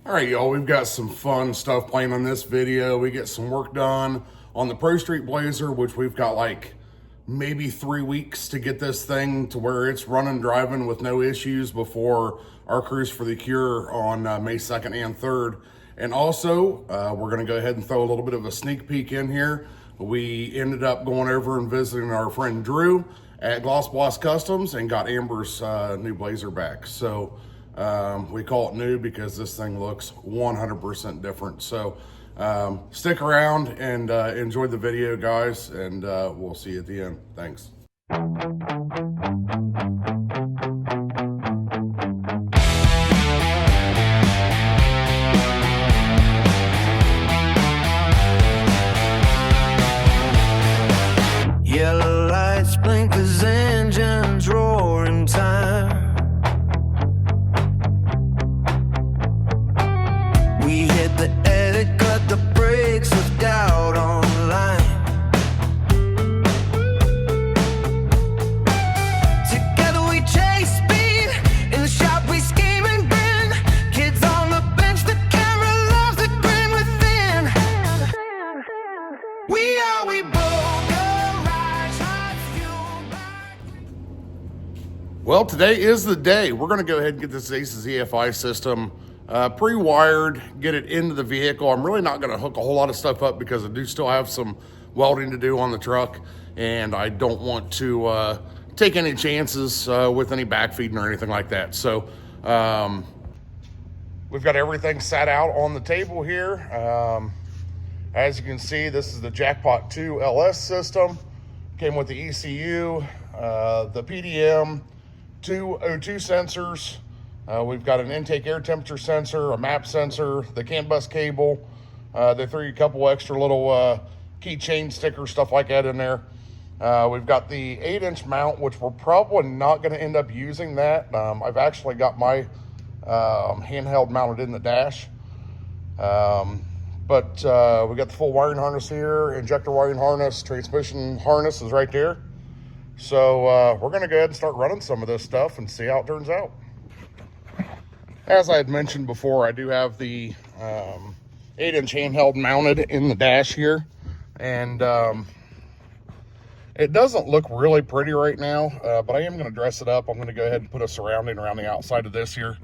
All right, y'all, we've got some fun stuff playing on this video. We get some work done on the Prostreet Blazer, which we've got like maybe 3 weeks to get this thing to where it's running, driving with no issues before our cruise for the Cure on May 2nd and 3rd. And also, we're gonna go ahead and throw a little bit of a sneak peek in here. We ended up going over and visiting our friend Drew at Gloss Boss Customs and got Amber's new Blazer back. So we call it new because this thing looks 100% different. So stick around and enjoy the video, guys, and we'll see you at the end. Thanks. Yellow lights blink as engines roar in time. We hit the edit, cut the brakes, left out on the line. Together we chase speed, in the shop we scheme and grin. Kids on the bench, the camera loves the grin within. We both garage hot fuel back. Well, today is the day. We're going to go ahead and get this Aces EFI system pre-wired, get it into the vehicle. I'm really not going to hook a whole lot of stuff up because I do still have some welding to do on the truck, and I don't want to take any chances with any backfeeding or anything like that. So we've got everything sat out on the table here. As you can see, this is the Jackpot 2 LS system. Came with the ECU, the PDM, 2 O2 sensors. We've got an intake air temperature sensor, a map sensor, the CAN bus cable. They threw you a couple extra little keychain stickers, stuff like that in there. We've got the 8-inch mount, which we're probably not going to end up using that. I've actually got my handheld mounted in the dash. But we got the full wiring harness here, injector wiring harness, transmission harness is right there. So we're going to go ahead and start running some of this stuff and see how it turns out. As I had mentioned before, I do have the 8-inch handheld mounted in the dash here, and it doesn't look really pretty right now, but I am going to dress it up. I'm going to go ahead and put a surrounding around the outside of this here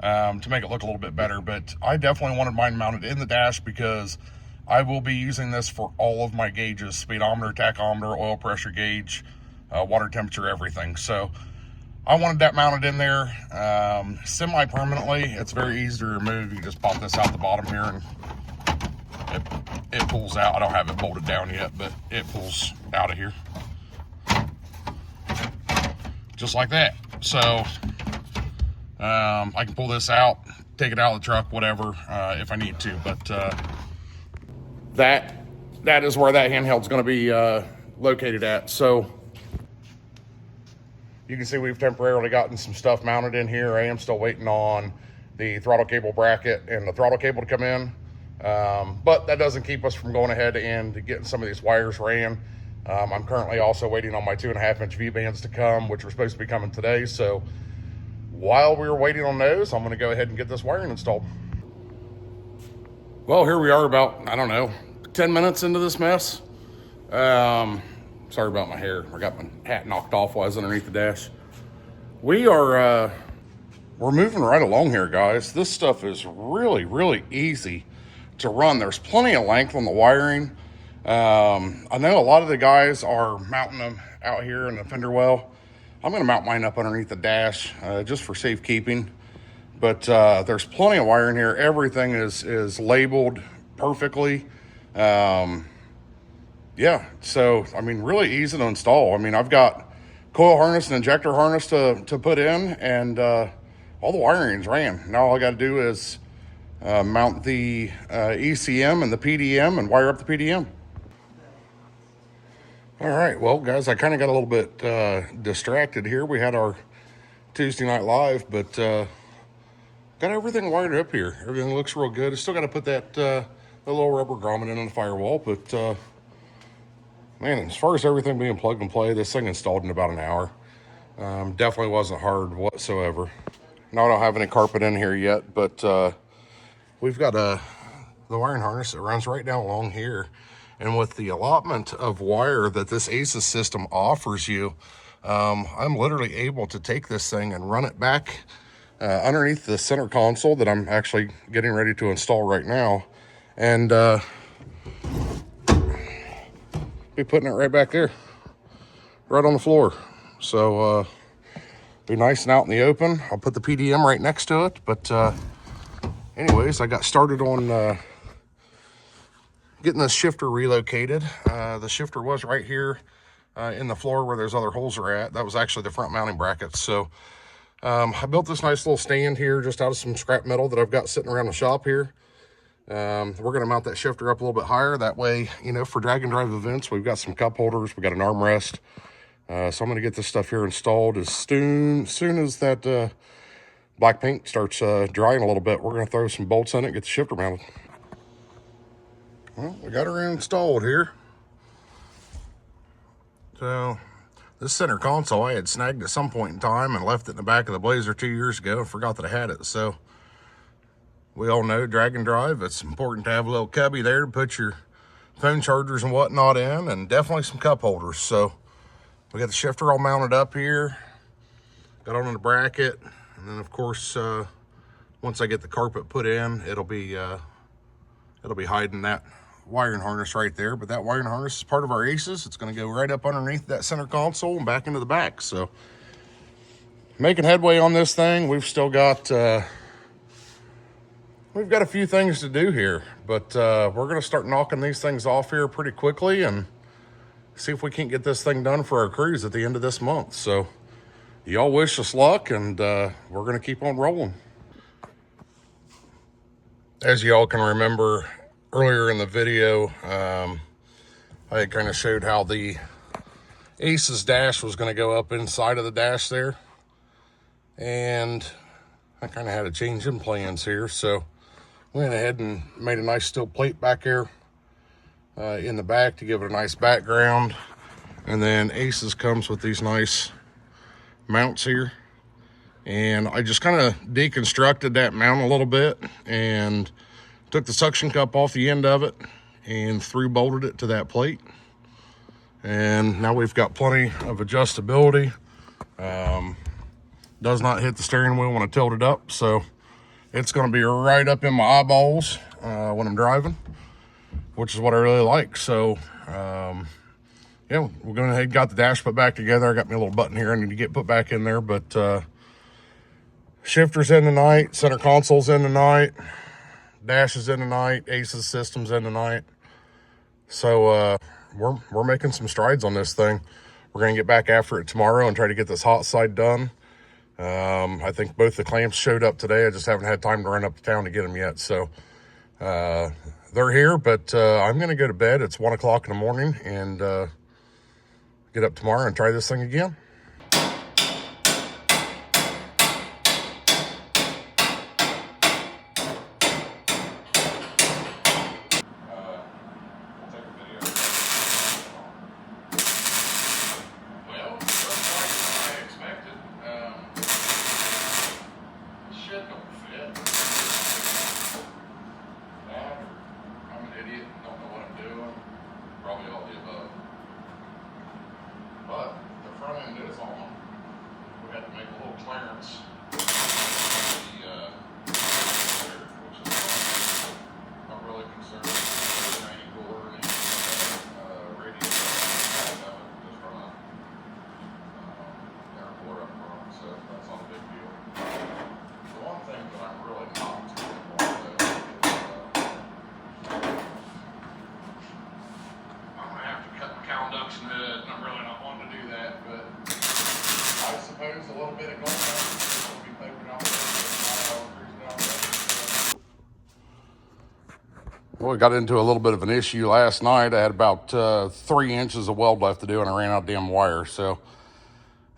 to make it look a little bit better, but I definitely wanted mine mounted in the dash because I will be using this for all of my gauges: speedometer, tachometer, oil pressure gauge, water temperature, everything. So I wanted that mounted in there semi-permanently. It's very easy to remove. You just pop this out the bottom here and it pulls out. I don't have it bolted down yet, but it pulls out of here. Just like that. So I can pull this out, take it out of the truck, whatever, if I need to. But that is where that handheld's going to be located at. So you can see we've temporarily gotten some stuff mounted in here. I am still waiting on the throttle cable bracket and the throttle cable to come in. But that doesn't keep us from going ahead and getting some of these wires ran. I'm currently also waiting on my 2.5-inch V-bands to come, which are supposed to be coming today. So while we were waiting on those, I'm going to go ahead and get this wiring installed. Well, here we are about, I don't know, 10 minutes into this mess. Sorry about my hair. I got my hat knocked off while I was underneath the dash. We're moving right along here, guys. This stuff is really, really easy to run. There's plenty of length on the wiring. I know a lot of the guys are mounting them out here in the fender well. I'm going to mount mine up underneath the dash just for safekeeping. But there's plenty of wiring here. Everything is labeled perfectly. Yeah, so, I mean, really easy to install. I mean, I've got coil harness and injector harness to put in, and all the wiring's ran. Now all I got to do is mount the ECM and the PDM and wire up the PDM. All right, well, guys, I kind of got a little bit distracted here. We had our Tuesday night live, but got everything wired up here. Everything looks real good. I still got to put that little rubber grommet in on the firewall, but man, as far as everything being plugged and play, this thing installed in about an hour. Definitely wasn't hard whatsoever. Now I don't have any carpet in here yet, but we've got the wiring harness that runs right down along here. And with the allotment of wire that this ACES system offers you, I'm literally able to take this thing and run it back underneath the center console that I'm actually getting ready to install right now. And be putting it right back there, right on the floor. So be nice and out in the open. I'll put the PDM right next to it. But anyways, I got started on getting this shifter relocated. The shifter was right here in the floor where those other holes are at. That was actually the front mounting brackets. So I built this nice little stand here just out of some scrap metal that I've got sitting around the shop here. We're going to mount that shifter up a little bit higher. That way, you know, for drag and drive events, we've got some cup holders. We got an armrest. So I'm going to get this stuff here installed as soon as that black paint starts drying a little bit. We're going to throw some bolts in it, get the shifter mounted. Well, we got her installed here. So this center console I had snagged at some point in time and left it in the back of the Blazer 2 years ago and forgot that I had it. So we all know drag and drive, it's important to have a little cubby there to put your phone chargers and whatnot in, and definitely some cup holders. So we got the shifter all mounted up here, got on the bracket, and then of course once I get the carpet put in, it'll be hiding that wiring harness right there. But that wiring harness is part of our ACES. It's going to go right up underneath that center console and back into the back. So making headway on this thing. We've still got we've got a few things to do here, but we're going to start knocking these things off here pretty quickly and see if we can't get this thing done for our cruise at the end of this month. So y'all wish us luck, and we're going to keep on rolling. As y'all can remember, earlier in the video, I had kind of showed how the ACES dash was going to go up inside of the dash there. And I kind of had a change in plans here. So went ahead and made a nice steel plate back here in the back to give it a nice background. And then ACES comes with these nice mounts here. And I just kind of deconstructed that mount a little bit and took the suction cup off the end of it and through bolted it to that plate. And now we've got plenty of adjustability. Does not hit the steering wheel when I tilt it up, so it's going to be right up in my eyeballs when I'm driving, which is what I really like. So yeah, we're going ahead and got the dash put back together. I got me a little button here I need to get put back in there, but shifter's in tonight, center console's in tonight, dash is in tonight, ACES system's in tonight. So we're making some strides on this thing. We're going to get back after it tomorrow and try to get this hot side done. I think both the clamps showed up today. I just haven't had time to run up to town to get them yet. So they're here, but I'm going to go to bed. It's 1 o'clock in the morning, and get up tomorrow and try this thing again. Clearance. Which is not really concerned with training cooler and radiator. Just run a air cooler up front, so that's not a big deal. The one thing that I'm really not too involved though is I'm gonna have to cut my cow induction head, and I'm really not wanting to do that, but I suppose a little bit of gold will be poking out there. Well, we got into a little bit of an issue last night. I had about 3 inches of weld left to do, and I ran out of damn wire. So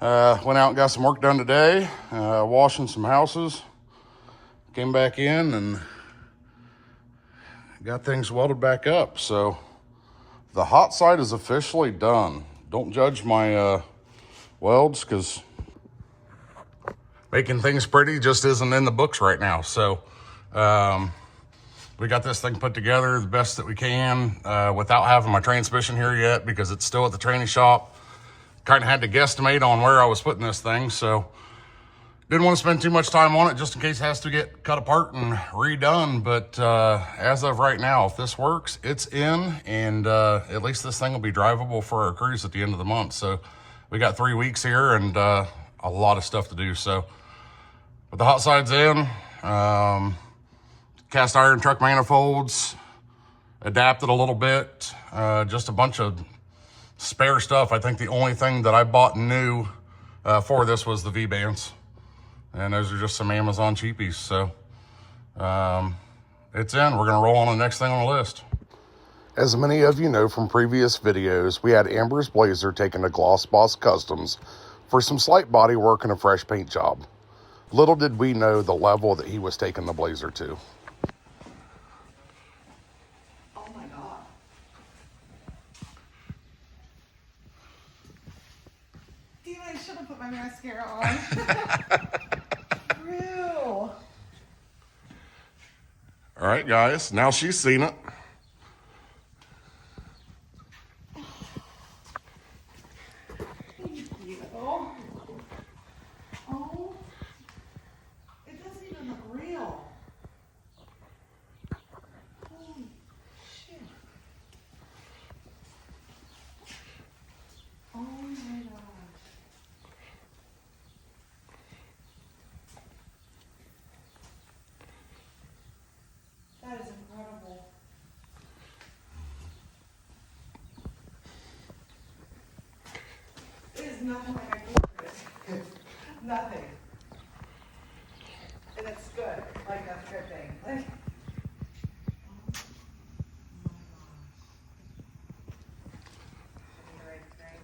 went out and got some work done today, washing some houses. Came back in and got things welded back up. So the hot side is officially done. Don't judge my welds, because making things pretty just isn't in the books right now. So We got this thing put together the best that we can without having my transmission here yet because it's still at the training shop. Kind of had to guesstimate on where I was putting this thing, so didn't want to spend too much time on it just in case it has to get cut apart and redone. But as of right now, if this works, it's in, and at least this thing will be drivable for our cruise at the end of the month. So we got 3 weeks here and a lot of stuff to do. So, but the hot side's in, cast iron truck manifolds, adapted a little bit, just a bunch of spare stuff. I think the only thing that I bought new for this was the V-bands. And those are just some Amazon cheapies. So it's in. We're going to roll on the next thing on the list. As many of you know from previous videos, we had Amber's Blazer taken to Gloss Boss Customs for some slight body work and a fresh paint job. Little did we know the level that he was taking the Blazer to. Oh my God. Damn, I should have put my mascara on. Real. All right, guys. Now she's seen it. Oh, it doesn't even look real. Holy shit. Oh my gosh. That is incredible. It is nothing like I thought it is. Nothing. And it's good. Like that's a good thing. Like, oh my gosh.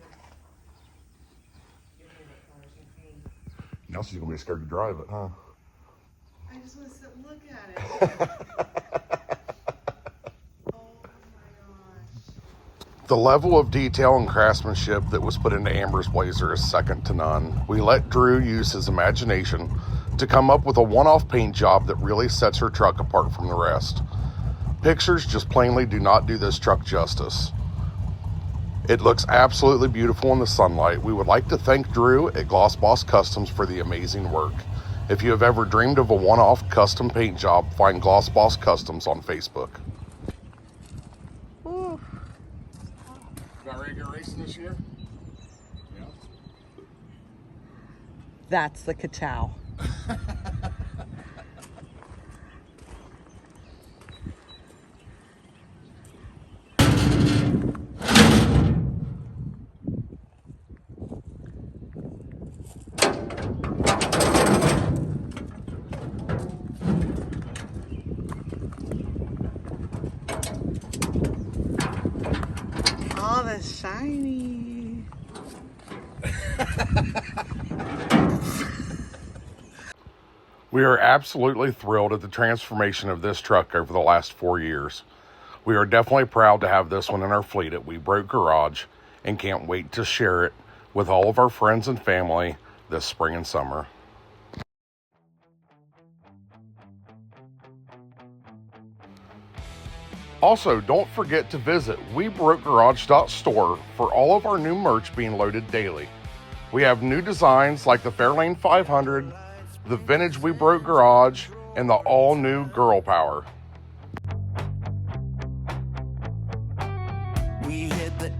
Now she's going to be scared to drive it, huh? I just want to sit and look at it. Oh my gosh. The level of detail and craftsmanship that was put into Amber's Blazer is second to none. We let Drew use his imagination to come up with a one-off paint job that really sets her truck apart from the rest. Pictures just plainly do not do this truck justice. It looks absolutely beautiful in the sunlight. We would like to thank Drew at Gloss Boss Customs for the amazing work. If you have ever dreamed of a one-off custom paint job, find Gloss Boss Customs on Facebook. Ooh. About ready to get racing this year? Yeah. That's the ka-chow. Oh, that's shiny. We are absolutely thrilled at the transformation of this truck over the last 4 years. We are definitely proud to have this one in our fleet at We Broke Garage and can't wait to share it with all of our friends and family this spring and summer. Also, don't forget to visit WeBrokeGarage.store for all of our new merch being loaded daily. We have new designs like the Fairlane 500, the vintage We Broke Garage, and the all-new Girl Power. We hit the